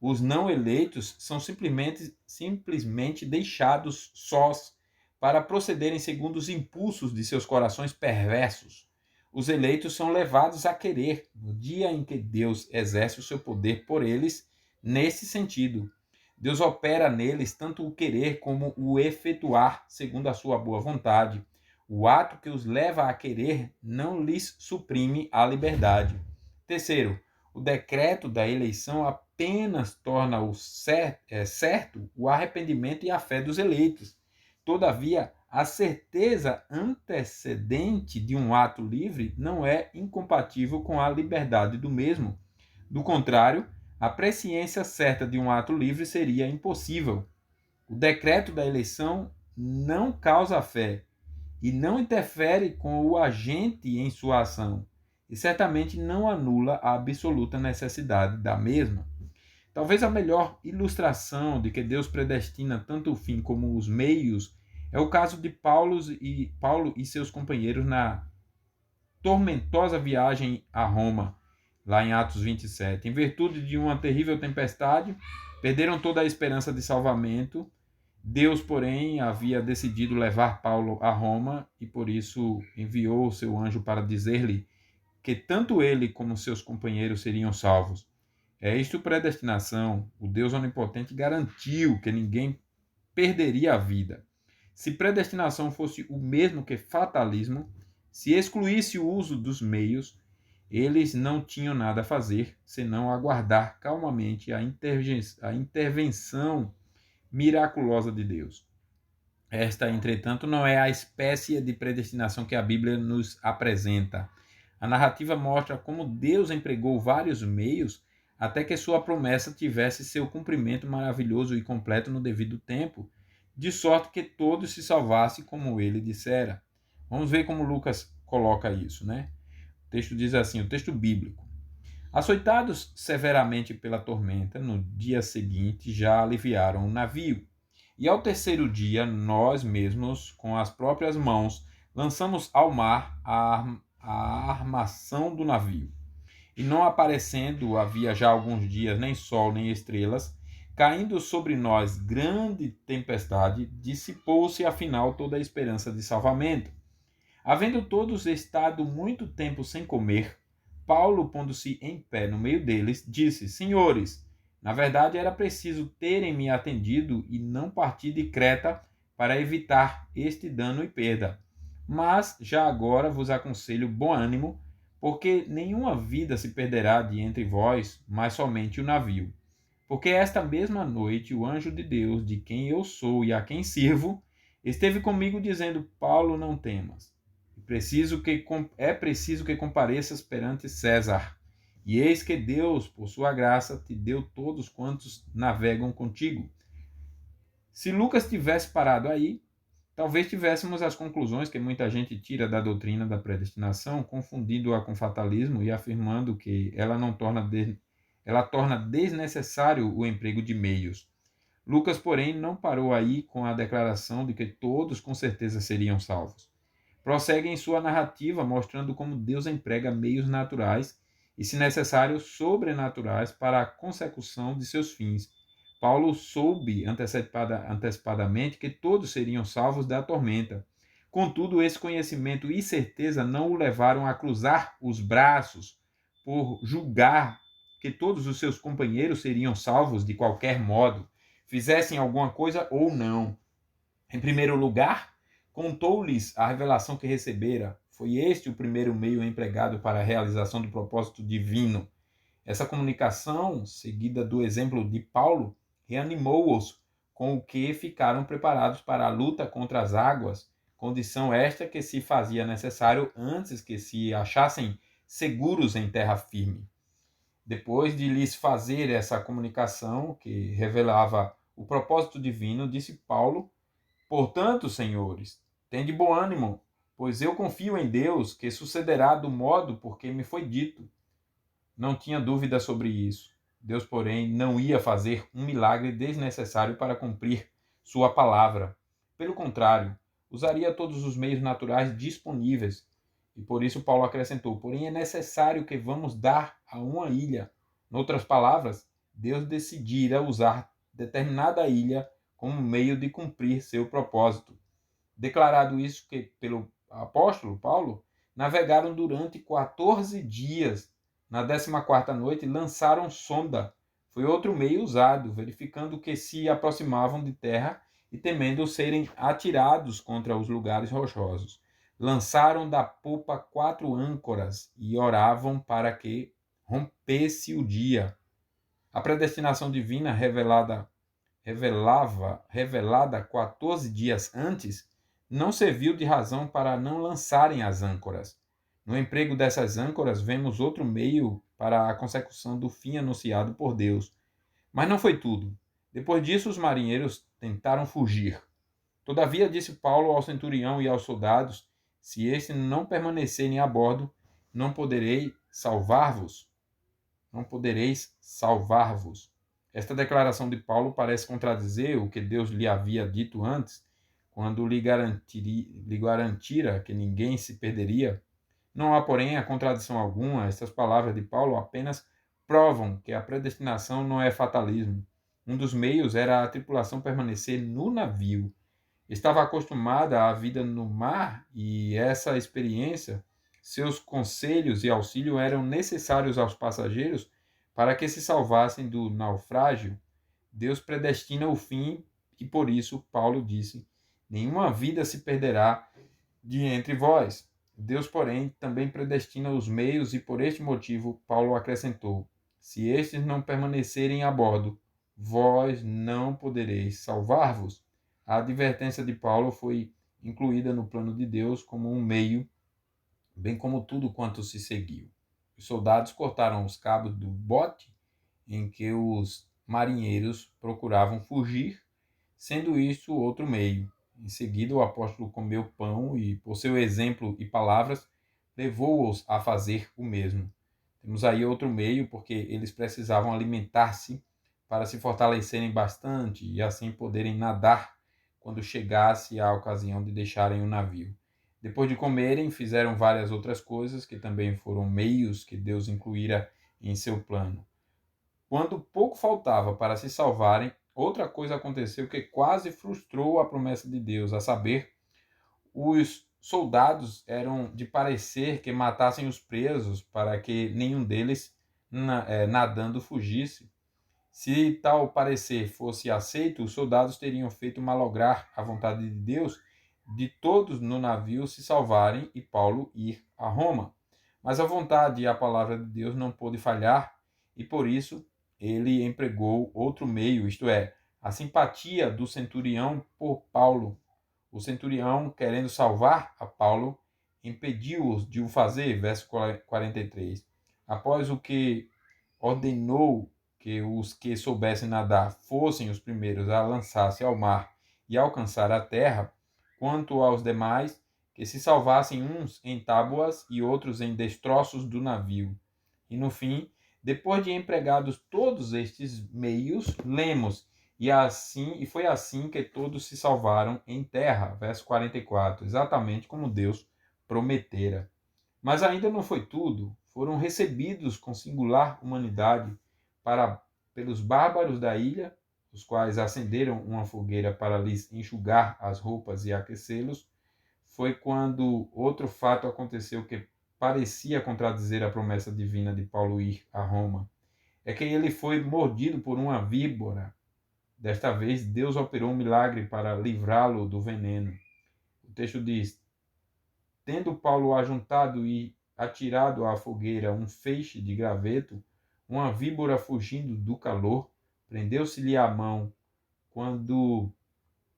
Os não eleitos são simplesmente deixados sós para procederem segundo os impulsos de seus corações perversos. Os eleitos são levados a querer, no dia em que Deus exerce o seu poder por eles, nesse sentido. Deus opera neles tanto o querer como o efetuar, segundo a sua boa vontade. O ato que os leva a querer não lhes suprime a liberdade. Terceiro, o decreto da eleição apenas torna certo o arrependimento e a fé dos eleitos. Todavia, a certeza antecedente de um ato livre não é incompatível com a liberdade do mesmo. Do contrário, a presciência certa de um ato livre seria impossível. O decreto da eleição não causa fé e não interfere com o agente em sua ação, e certamente não anula a absoluta necessidade da mesma. Talvez a melhor ilustração de que Deus predestina tanto o fim como os meios é o caso de Paulo e seus companheiros na tormentosa viagem a Roma, lá em Atos 27. Em virtude de uma terrível tempestade, perderam toda a esperança de salvamento. Deus, porém, havia decidido levar Paulo a Roma e por isso enviou o seu anjo para dizer-lhe que tanto ele como seus companheiros seriam salvos. É isto predestinação. O Deus onipotente garantiu que ninguém perderia a vida. Se predestinação fosse o mesmo que fatalismo, se excluísse o uso dos meios, eles não tinham nada a fazer senão aguardar calmamente a intervenção miraculosa de Deus. Esta, entretanto, não é a espécie de predestinação que a Bíblia nos apresenta. A narrativa mostra como Deus empregou vários meios até que sua promessa tivesse seu cumprimento maravilhoso e completo no devido tempo. de sorte que todos se salvassem como ele dissera. Vamos ver como Lucas coloca isso, né? O texto diz assim, o texto bíblico. Açoitados severamente pela tormenta, no dia seguinte já aliviaram o navio. E ao terceiro dia, nós mesmos, com as próprias mãos, lançamos ao mar a armação do navio. E não aparecendo havia já alguns dias nem sol nem estrelas, caindo sobre nós grande tempestade, dissipou-se afinal toda a esperança de salvamento. Havendo todos estado muito tempo sem comer, Paulo, pondo-se em pé no meio deles, disse: Senhores, na verdade era preciso terem me atendido e não partir de Creta para evitar este dano e perda. Mas já agora vos aconselho bom ânimo, porque nenhuma vida se perderá de entre vós, mas somente o navio. Porque esta mesma noite o anjo de Deus, de quem eu sou e a quem sirvo, esteve comigo dizendo: Paulo, não temas. É preciso que compareças perante César. E eis que Deus, por sua graça, te deu todos quantos navegam contigo. Se Lucas tivesse parado aí, talvez tivéssemos as conclusões que muita gente tira da doutrina da predestinação, confundindo-a com fatalismo e afirmando que ela torna desnecessário o emprego de meios. Lucas, porém, não parou aí com a declaração de que todos com certeza seriam salvos. Prossegue em sua narrativa mostrando como Deus emprega meios naturais e, se necessário, sobrenaturais para a consecução de seus fins. Paulo soube antecipadamente que todos seriam salvos da tormenta. Contudo, esse conhecimento e certeza não o levaram a cruzar os braços por julgar que todos os seus companheiros seriam salvos de qualquer modo, fizessem alguma coisa ou não. Em primeiro lugar, contou-lhes a revelação que recebera. Foi este o primeiro meio empregado para a realização do propósito divino. Essa comunicação, seguida do exemplo de Paulo, reanimou-os, com o que ficaram preparados para a luta contra as águas, condição esta que se fazia necessário antes que se achassem seguros em terra firme. Depois de lhes fazer essa comunicação, que revelava o propósito divino, disse Paulo: Portanto, senhores, tende bom ânimo, pois eu confio em Deus que sucederá do modo por que me foi dito. Não tinha dúvida sobre isso. Deus, porém, não ia fazer um milagre desnecessário para cumprir sua palavra. Pelo contrário, usaria todos os meios naturais disponíveis. E por isso Paulo acrescentou: porém é necessário que vamos dar a uma ilha. Noutras palavras, Deus decidira usar determinada ilha como meio de cumprir seu propósito. Declarado isso que pelo apóstolo Paulo, navegaram durante 14 dias. Na 14ª noite, lançaram sonda. Foi outro meio usado, verificando que se aproximavam de terra e temendo serem atirados contra os lugares rochosos. Lançaram da popa 4 âncoras e oravam para que rompesse o dia. A predestinação divina revelada 14 dias antes, não serviu de razão para não lançarem as âncoras. No emprego dessas âncoras, vemos outro meio para a consecução do fim anunciado por Deus. Mas não foi tudo. Depois disso, os marinheiros tentaram fugir. Todavia, disse Paulo ao centurião e aos soldados: se estes não permanecerem a bordo, não podereis salvar-vos. Não podereis salvar-vos. Esta declaração de Paulo parece contradizer o que Deus lhe havia dito antes, quando lhe garantira que ninguém se perderia. Não há, porém, a contradição alguma. Estas palavras de Paulo apenas provam que a predestinação não é fatalismo. Um dos meios era a tripulação permanecer no navio. Estava acostumada à vida no mar e essa experiência, seus conselhos e auxílio eram necessários aos passageiros para que se salvassem do naufrágio. Deus predestina o fim e por isso Paulo disse: nenhuma vida se perderá de entre vós. Deus, porém, também predestina os meios e por este motivo Paulo acrescentou: se estes não permanecerem a bordo, vós não podereis salvar-vos. A advertência de Paulo foi incluída no plano de Deus como um meio, bem como tudo quanto se seguiu. Os soldados cortaram os cabos do bote em que os marinheiros procuravam fugir, sendo isso outro meio. Em seguida, o apóstolo comeu pão e, por seu exemplo e palavras, levou-os a fazer o mesmo. Temos aí outro meio, porque eles precisavam alimentar-se para se fortalecerem bastante e assim poderem nadar quando chegasse a ocasião de deixarem o navio. Depois de comerem, fizeram várias outras coisas que também foram meios que Deus incluíra em seu plano. Quando pouco faltava para se salvarem, outra coisa aconteceu que quase frustrou a promessa de Deus, a saber, os soldados eram de parecer que matassem os presos para que nenhum deles nadando fugisse. Se tal parecer fosse aceito, os soldados teriam feito malograr a vontade de Deus de todos no navio se salvarem e Paulo ir a Roma. Mas a vontade e a palavra de Deus não pôde falhar e por isso ele empregou outro meio, isto é, a simpatia do centurião por Paulo. O centurião, querendo salvar a Paulo, impediu-os de o fazer, verso 43. Após o que ordenou que os que soubessem nadar fossem os primeiros a lançar-se ao mar e alcançar a terra, quanto aos demais, que se salvassem uns em tábuas e outros em destroços do navio. E no fim, depois de empregados todos estes meios, lemos, e foi assim que todos se salvaram em terra, verso 44, exatamente como Deus prometera. Mas ainda não foi tudo. Foram recebidos com singular humanidade pelos bárbaros da ilha, os quais acenderam uma fogueira para lhes enxugar as roupas e aquecê-los. Foi quando outro fato aconteceu que parecia contradizer a promessa divina de Paulo ir a Roma. É que ele foi mordido por uma víbora. Desta vez, Deus operou um milagre para livrá-lo do veneno. O texto diz: tendo Paulo ajuntado e atirado à fogueira um feixe de graveto, uma víbora fugindo do calor, prendeu-se-lhe a mão. Quando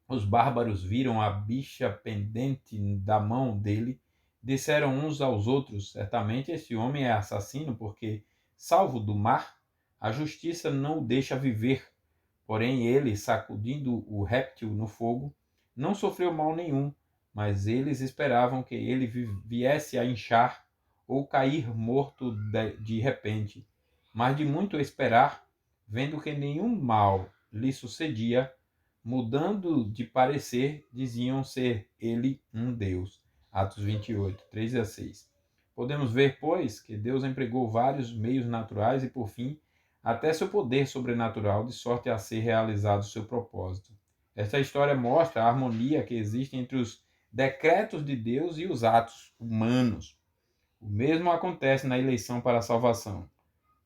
os bárbaros viram a bicha pendente da mão dele, disseram uns aos outros: certamente esse homem é assassino, porque, salvo do mar, a justiça não o deixa viver. Porém, ele, sacudindo o réptil no fogo, não sofreu mal nenhum, mas eles esperavam que ele viesse a inchar ou cair morto de repente. Mas de muito esperar, vendo que nenhum mal lhe sucedia, mudando de parecer, diziam ser ele um Deus. Atos 28, 3 a 6. Podemos ver, pois, que Deus empregou vários meios naturais e, por fim, até seu poder sobrenatural, de sorte a ser realizado o seu propósito. Esta história mostra a harmonia que existe entre os decretos de Deus e os atos humanos. O mesmo acontece na eleição para a salvação.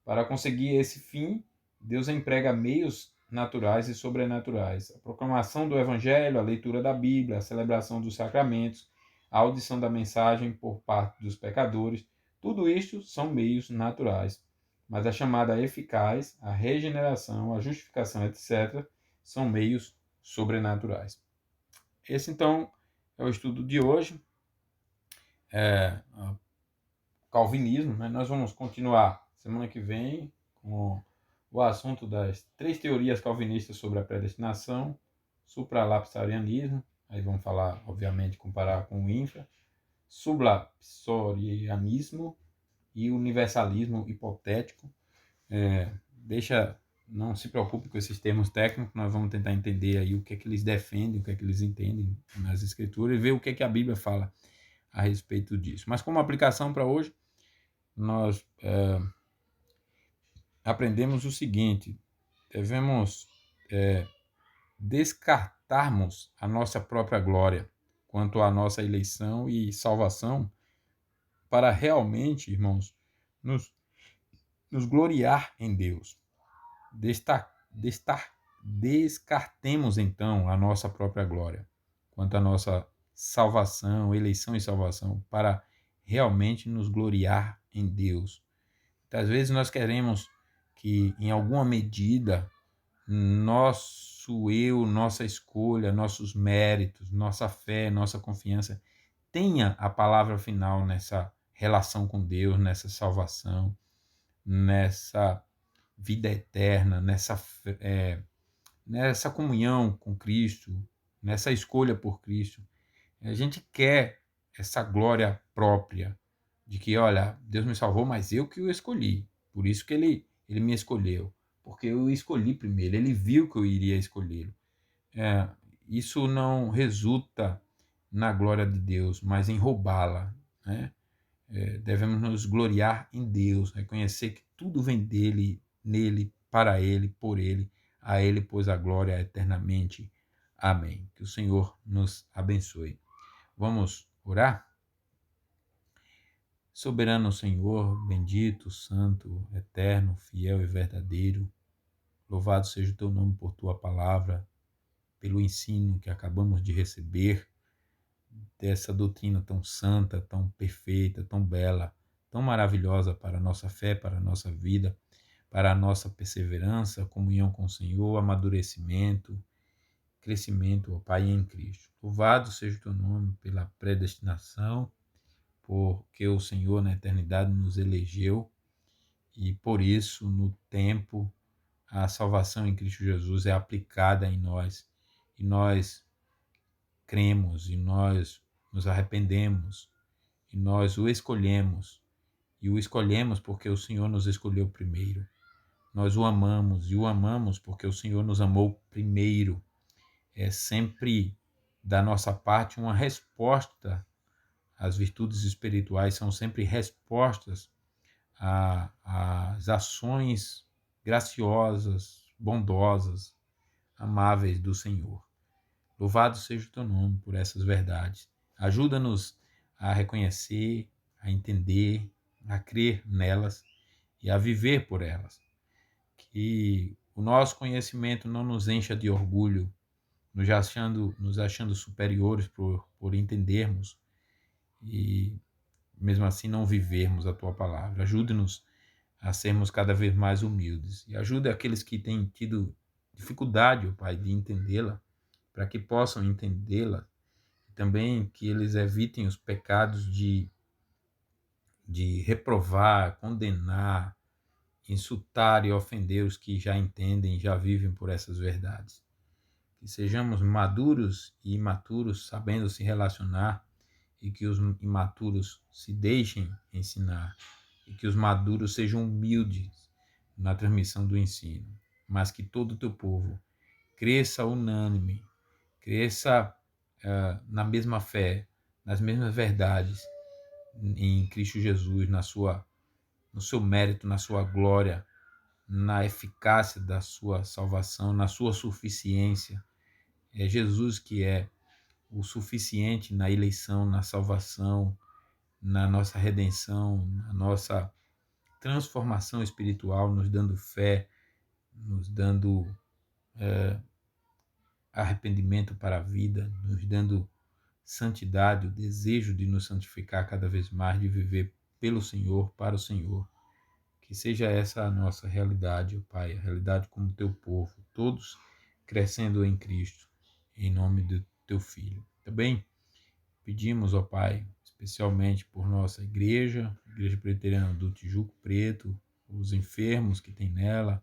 Para conseguir esse fim, Deus emprega meios naturais e sobrenaturais. A proclamação do Evangelho, a leitura da Bíblia, a celebração dos sacramentos, a audição da mensagem por parte dos pecadores, tudo isto são meios naturais. Mas a chamada eficaz, a regeneração, a justificação, etc., são meios sobrenaturais. Esse, então, é o estudo de hoje. Calvinismo, né? Nós vamos continuar semana que vem com o assunto das 3 teorias calvinistas sobre a predestinação, supralapsarianismo, aí vamos falar, obviamente, comparar com o infra, sublapsorianismo e universalismo hipotético. Não se preocupe com esses termos técnicos, nós vamos tentar entender aí o que é que eles defendem, o que é que eles entendem nas escrituras e ver o que é que a Bíblia fala a respeito disso. Mas como aplicação para hoje, nós aprendemos o seguinte: devemos descartarmos a nossa própria glória quanto à nossa eleição e salvação para realmente, irmãos, nos gloriar em Deus. Descartemos, então, a nossa própria glória quanto à nossa salvação, eleição e salvação, para realmente nos gloriar em Deus. Às vezes nós queremos que, em alguma medida, nosso eu, nossa escolha, nossos méritos, nossa fé, nossa confiança tenha a palavra final nessa relação com Deus, nessa salvação, nessa vida eterna, nessa comunhão com Cristo, nessa escolha por Cristo. A gente quer essa glória própria de que, olha, Deus me salvou, mas eu que o escolhi. Por isso que ele me escolheu. Porque eu o escolhi primeiro. Ele viu que eu iria escolhê-lo. É, isso não resulta na glória de Deus, mas em roubá-la, né? Devemos nos gloriar em Deus, reconhecer que tudo vem dele, nele, para ele, por ele, a ele, pois a glória eternamente. Amém. Que o Senhor nos abençoe. Vamos orar? Soberano Senhor, bendito, santo, eterno, fiel e verdadeiro, louvado seja o teu nome por tua palavra, pelo ensino que acabamos de receber, dessa doutrina tão santa, tão perfeita, tão bela, tão maravilhosa para a nossa fé, para a nossa vida, para a nossa perseverança, comunhão com o Senhor, amadurecimento, crescimento, ó Pai, em Cristo. Louvado seja o teu nome pela predestinação, porque o Senhor na eternidade nos elegeu e por isso, no tempo, a salvação em Cristo Jesus é aplicada em nós e nós cremos e nós nos arrependemos e nós o escolhemos e o escolhemos porque o Senhor nos escolheu primeiro. Nós o amamos e o amamos porque o Senhor nos amou primeiro. É sempre da nossa parte uma resposta. As virtudes espirituais são sempre respostas às ações graciosas, bondosas, amáveis do Senhor. Louvado seja o teu nome por essas verdades. Ajuda-nos a reconhecer, a entender, a crer nelas e a viver por elas. Que o nosso conhecimento não nos encha de orgulho, nos achando superiores por entendermos e mesmo assim não vivermos a tua palavra. Ajude-nos a sermos cada vez mais humildes e ajude aqueles que têm tido dificuldade, ó Pai, de entendê-la, para que possam entendê-la e também que eles evitem os pecados de reprovar, condenar, insultar e ofender os que já entendem, já vivem por essas verdades. Que sejamos maduros e imaturos, sabendo se relacionar, e que os imaturos se deixem ensinar, e que os maduros sejam humildes na transmissão do ensino, mas que todo o teu povo cresça unânime, cresça na mesma fé, nas mesmas verdades em Cristo Jesus, no seu mérito, na sua glória, na eficácia da sua salvação, na sua suficiência. É Jesus que é o suficiente na eleição, na salvação, na nossa redenção, na nossa transformação espiritual, nos dando fé, nos dando arrependimento para a vida, nos dando santidade, o desejo de nos santificar cada vez mais, de viver pelo Senhor, para o Senhor. Que seja essa a nossa realidade, ó Pai, a realidade como teu povo, todos crescendo em Cristo, em nome do teu Filho. Também pedimos, ó Pai, especialmente por nossa igreja, Igreja Presbiteriana do Tijuco Preto, os enfermos que tem nela,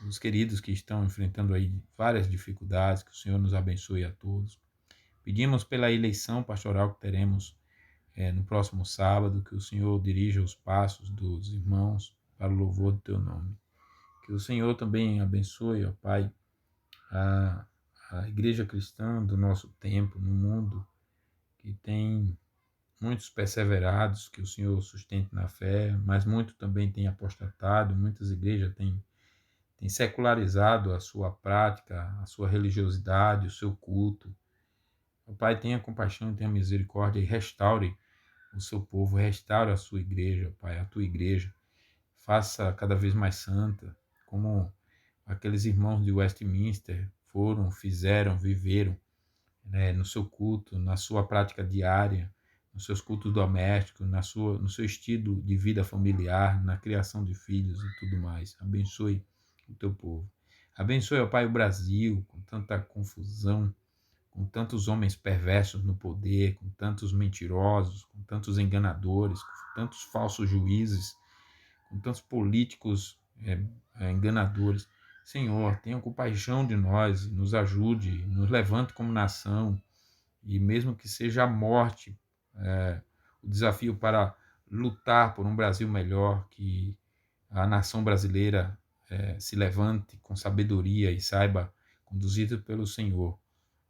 os queridos que estão enfrentando aí várias dificuldades, que o Senhor nos abençoe a todos. Pedimos pela eleição pastoral que teremos no próximo sábado, que o Senhor dirija os passos dos irmãos para o louvor do teu nome. Que o Senhor também abençoe, ó Pai, a, a igreja cristã do nosso tempo no mundo, que tem muitos perseverados, que o Senhor sustente na fé, mas muito também tem apostatado, muitas igrejas têm secularizado a sua prática, a sua religiosidade, o seu culto. O Pai, tenha compaixão, tenha misericórdia e restaure o seu povo, restaure a sua igreja, Pai, a tua igreja. Faça cada vez mais santa, como aqueles irmãos de Westminster foram, fizeram, viveram, né, no seu culto, na sua prática diária, nos seus cultos domésticos, no seu estilo de vida familiar, na criação de filhos e tudo mais. Abençoe o teu povo. Abençoe, ó Pai, o Brasil, com tanta confusão, com tantos homens perversos no poder, com tantos mentirosos, com tantos enganadores, com tantos falsos juízes, com tantos políticos enganadores. Senhor, tenha compaixão de nós, nos ajude, nos levante como nação, e mesmo que seja a morte, o desafio para lutar por um Brasil melhor, que a nação brasileira se levante com sabedoria e saiba, conduzido pelo Senhor,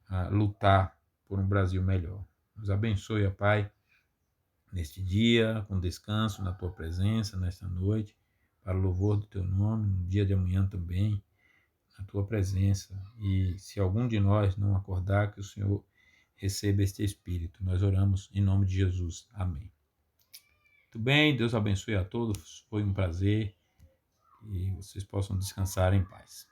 a lutar por um Brasil melhor. Nos abençoe, ó Pai, neste dia, com descanso na Tua presença, nesta noite, para o louvor do Teu nome, no dia de amanhã também, na Tua presença. E se algum de nós não acordar, que o Senhor receba este Espírito. Nós oramos em nome de Jesus. Amém. Muito bem, Deus abençoe a todos. Foi um prazer e vocês possam descansar em paz.